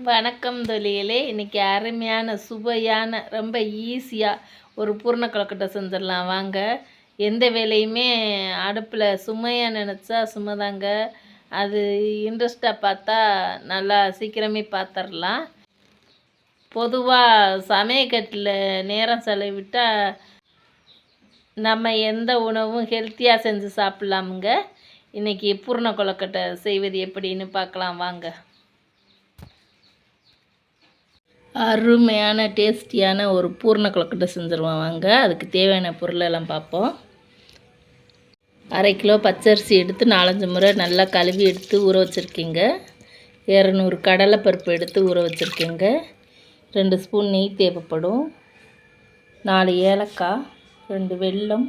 வணக்கம் தொழிலே. இன்றைக்கி அருமையான சுவையான ரொம்ப ஈஸியாக ஒரு பூர்ண கொழுக்கட்டை செஞ்சிடலாம் வாங்க. எந்த வேலையுமே அடுப்பில் சுமையாக நினச்சா சுமைதாங்க, அது இன்ட்ரெஸ்ட்டாக பார்த்தா நல்லா சீக்கிரமே பார்த்துடலாம். பொதுவாக சமையக்கட்டில் நேரம் செலவிட்டால் நம்ம எந்த உணவும் ஹெல்த்தியாக செஞ்சு சாப்பிட்லாமுங்க. இன்றைக்கி பூர்ண கொழுக்கட்டை செய்வது எப்படின்னு பார்க்கலாம் வாங்க. அருமையான டேஸ்டியான ஒரு பூர்ண கொழுக்கட்டை செஞ்சுருவோம் வாங்க. அதுக்கு தேவையான பொருளெல்லாம் பார்ப்போம். 1/2 கிலோ பச்சரிசி எடுத்து 4-5 முறை நல்லா கழுவி எடுத்து ஊற வச்சுருக்கீங்க. 200 கடலைப்பருப்பு எடுத்து ஊற வச்சுருக்கீங்க. 2 ஸ்பூன் நெய் தேவைப்படும். 4 ஏலக்காய், 2 வெல்லம்,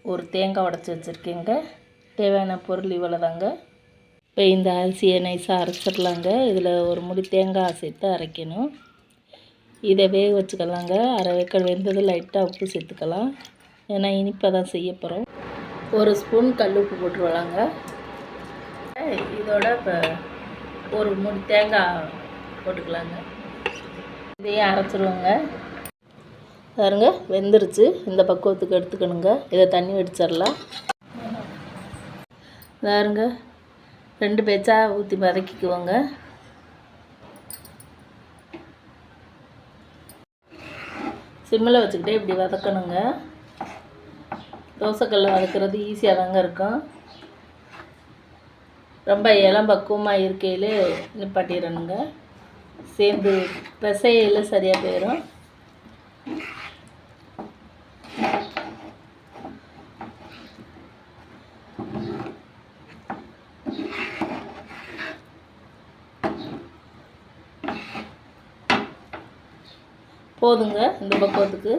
ஒரு தேங்காய் உடச்சி வச்சுருக்கீங்க. தேவையான பொருள் இவ்வளோதாங்க. இப்போ இந்த அரிசியை நைஸாக அரைச்சிடலாங்க. இதில் ஒரு முடி தேங்காய் சேர்த்து அரைக்கணும். இதை வேக வச்சுக்கலாங்க. அரை வேக்காடு வெந்தது லைட்டாக உப்பு சேர்த்துக்கலாம், ஏன்னா இனிப்பாக தான் செய்ய போகிறோம். 1 ஸ்பூன் கல் உப்பு போட்டுருவாங்க. இதோட இப்போ ஒரு முடி தேங்காய் போட்டுக்கலாங்க. இதையும் அரைச்சிருவோங்க. பாருங்க வெந்துருச்சு. இந்த பக்குவத்துக்கு எடுத்துக்கணுங்க. இதை தண்ணி வடிச்சிடலாம். பாருங்க 2 பேச்சா ஊற்றி வதக்கிக்குவோங்க. சிம்மில் வச்சுக்கிட்டே இப்படி வதக்கணுங்க. தோசைக்கல்ல வதக்கிறது ஈஸியாக தாங்க இருக்கும். ரொம்ப இளம் பக்குவமாக இருக்கையில் நிப்பாட்டிடணுங்க. சேர்ந்து பிசையில் சரியாக போயிடும். போதுங்க இந்த பக்குவத்துக்கு.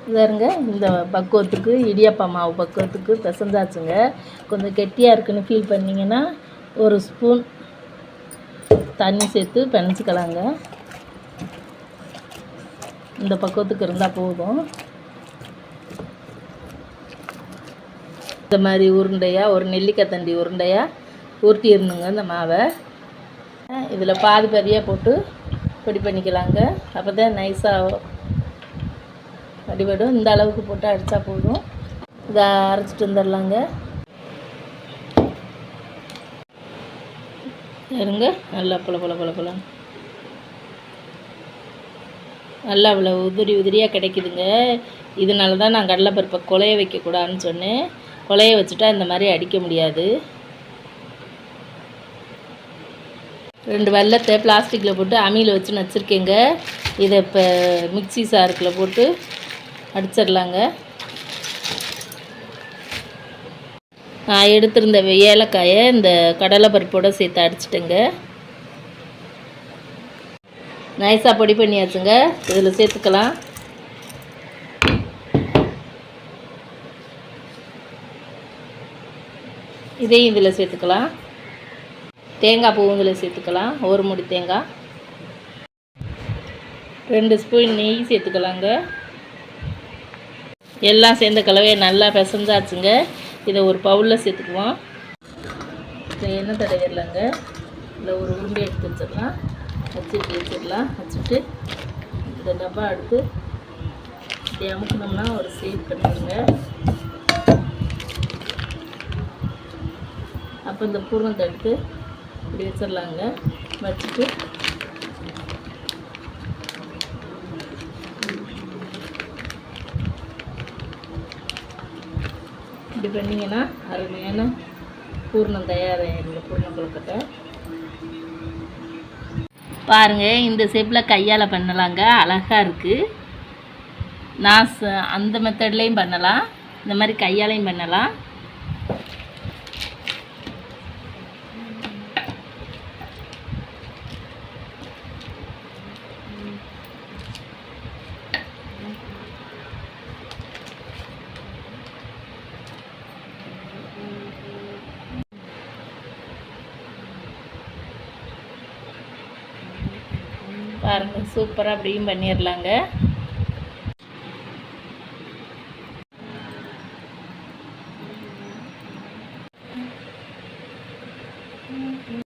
இதாருங்க இந்த பக்குவத்துக்கு, இடியாப்பா மாவு பக்குவத்துக்கு பிசைஞ்சாச்சுங்க. கொஞ்சம் கெட்டியாக இருக்குன்னு ஃபீல் பண்ணிங்கன்னா 1 ஸ்பூன் தண்ணி சேர்த்து பிணைச்சிக்கலாங்க. இந்த பக்குவத்துக்கு இருந்தால் போதும். இந்த மாதிரி உருண்டையாக, ஒரு நெல்லிக்காய் தண்டி உருண்டையாக உருட்டிடணுங்க இந்த மாவை. இதில் பாதி பாதியாக போட்டு பொடி பண்ணிக்கலாங்க. அப்போ தான் நைஸாக அடிபடும். இந்த அளவுக்கு போட்டு அடித்தா போதும். இதை அரைச்சிட்டு வந்துடலாங்க. இருங்க நல்லா பொல நல்லா அவ்வளோ உதிரியாக கிடைக்குதுங்க. இதனால தான் நான் கடலைப்பருப்பை குழைய வைக்கக்கூடாதுன்னு சொன்னேன். குழைய வச்சுட்டா இந்த மாதிரி அடிக்க முடியாது. 2 வெல்லத்தை பிளாஸ்டிக்கில் போட்டு அம்மியில் வச்சு நச்சுருக்கேங்க. இதை இப்போ மிக்சி சாருக்கில் போட்டு அடிச்சிடலாங்க. நான் எடுத்திருந்த ஏலக்காயை இந்த கடலைப்பருப்போடு சேர்த்து அடிச்சிட்டேங்க. நைஸாக பொடி பண்ணியாச்சுங்க. இதில் சேர்த்துக்கலாம். இதையும் இதில் சேர்த்துக்கலாம். தேங்காய் பூவும் இதில் சேர்த்துக்கலாம். 1 முடி தேங்காய், 2 ஸ்பூன் நெய் சேர்த்துக்கலாங்க. எல்லாம் சேர்ந்த கலவையை நல்லா பிசைஞ்சாச்சுங்க. இதை ஒரு பவுலில் சேர்த்துக்குவோம். இதை எண்ணெய் தடவிடலாங்க. இதில் ஒரு உருண்டை எடுத்து வச்சிடலாம். வச்சுட்டு இந்த டப்பா எடுத்து இப்படி அமுக்கணும்னா ஒரு சேவ் பண்ணிடுங்க. அப்போ இந்த பூர்ணத்தை எடுத்து இப்படி வச்சிடலாங்க. வச்சுட்டு இப்படி பண்ணிங்கன்னா அருமையான பூர்ணம் தயாராகிடுங்க. பூர்ண கொழுக்கட்டை பாருங்கள். இந்த ஷேப்பில் கையால் பண்ணலாங்க. அழகாக இருக்குது. நான் அந்த மெத்தட்லேயும் பண்ணலாம், இந்த மாதிரி கையாலையும் பண்ணலாம். பாருங்கள் சூப்பராக அப்படியும் பண்ணிடலாங்க. இட்லி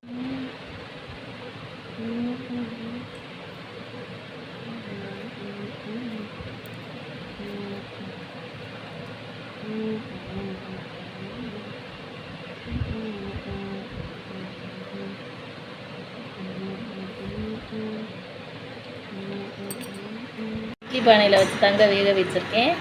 பானையில் வச்சு தாங்க வேக வச்சுருக்கேன்.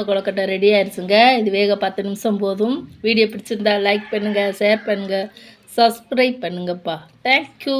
கொழுக்கட்டை ரெடி ஆயிடுச்சுங்க. இது வேக 10 நிமிஷம் போதும். வீடியோ பிடிச்சிருந்தா லைக் பண்ணுங்கள், ஷேர் பண்ணுங்கள், சப்ஸ்கிரைப் பண்ணுங்கப்பா. தேங்க்யூ.